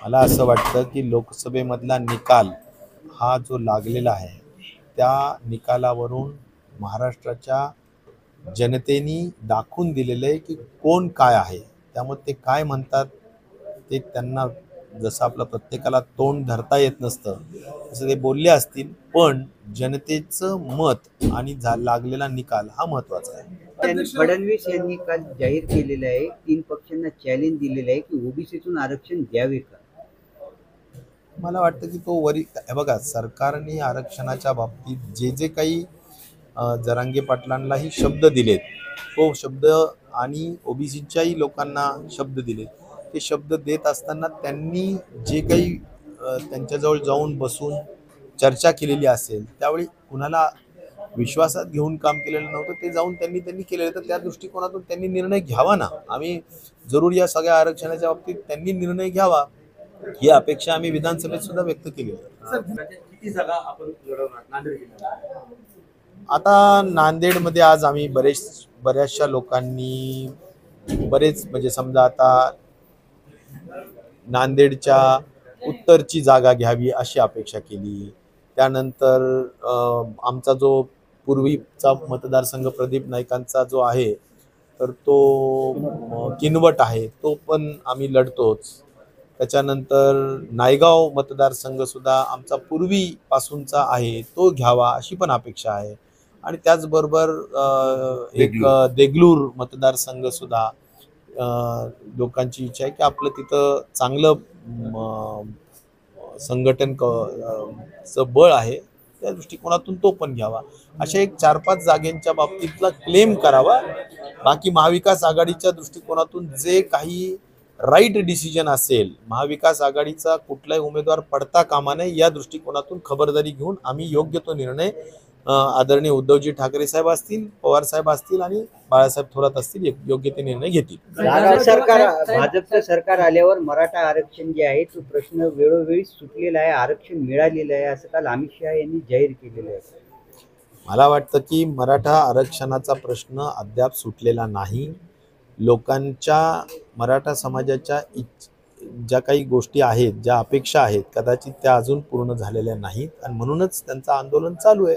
मला असं वाटतं की लोकसभेमधला निकाल हा जो लागलेला आहे त्या निकालावरून महाराष्ट्राच्या जनतेने दाखवून दिलेलं आहे की कोण काय आहे। त्यामुळे ते काय म्हणतात ते त्यांना जसं आपलं प्रत्येकाला तोंड धरता येत नसतं तसं ते बोलले असतील, पण जनतेचं मत आणि लागलेला निकाल हा महत्त्वाचा आहे। फडणवीस यांनी काल जाहीर केलेलं आहे, 3 पक्षांना चॅलेंज दिलेलं आहे की ओबीसीतून आरक्षण द्यावे का? मला वाटतं की तो हे बघा, सरकारने आरक्षणाच्या बाबतीत जे जे काही जरांगे पाटलांनाही शब्द दिलेत, तो शब्द आणि ओबीसीच्याही लोकांना शब्द दिलेत, ते शब्द देत असताना त्यांनी जे काही त्यांच्याजवळ जाऊन बसून चर्चा केलेली असेल त्यावेळी कुणाला विश्वासात घेऊन काम केलेलं नव्हतं, ते जाऊन त्यांनी केलेलं। तर त्या दृष्टिकोनातून त्यांनी निर्णय घ्यावा ना। आम्ही जरूर या सगळ्या आरक्षणाच्या बाबतीत त्यांनी निर्णय घ्यावा ही अपेक्षा आम्ही विधानसभेत सुद्धा व्यक्त केली आहे। किती जागा आपण लढवणार नांदेड जिल्ह्यात? आता नांदेडमध्ये आज आम्ही बऱ्याचशा लोकांनी म्हणजे समजा आता नांदेडच्या उत्तरची जागा घ्यावी अशी अपेक्षा केली। त्यानंतर आमचा जो पूर्वीचा मतदारसंघ प्रदीप नाईकांचा जो आहे तर तो किनवट आहे, तो पण आम्ही लढतोच। त्याच्यानंतर नायगाव मतदारसंघ सुद्धा आमचा पूर्वीपासूनचा आहे, तो घ्यावा अशी पण अपेक्षा आहे। आणि त्याचबरोबर एक देगलूर मतदारसंघ सुद्धा लोकांची इच्छा आहे की आपलं तिथं चांगलं संघटन बळ आहे, त्या दृष्टिकोनातून तो पण घ्यावा। अशा एक 4-5 जागेंच्या बाबतीतला क्लेम करावा। बाकी महाविकास आघाडीच्या दृष्टिकोनातून जे काही राईट डिसिजन असेल, महाविकास आघाडीचा कुठलाही उमेदवार पडता कामा नये या दृष्टिकोनातून खबरदारी घेऊन आम्ही योग्य तो निर्णय आदरणीय उद्धवजी ठाकरे साहेब असतील, पवार साहेब असतील आणि बाळासाहेब थोरात असतील योग्य ते निर्णय घेतील। भाजपचं सरकार आल्यावर मराठा आरक्षण जे आहे तो प्रश्न वेळोवेळी सुटलेला आहे, आरक्षण मिळालेलं आहे असं काल अमित शहा यांनी जाहीर केलेलं आहे। मला वाटतं की मराठा आरक्षणाचा प्रश्न अद्याप सुटलेला नाही। लोकांच्या मराठा समाजाच्या ज्या काही गोष्टी आहेत, ज्या अपेक्षा आहेत, कदाचित त्या अजून पूर्ण झालेल्या नाहीत आणि म्हणूनच त्यांचं आंदोलन चालू आहे।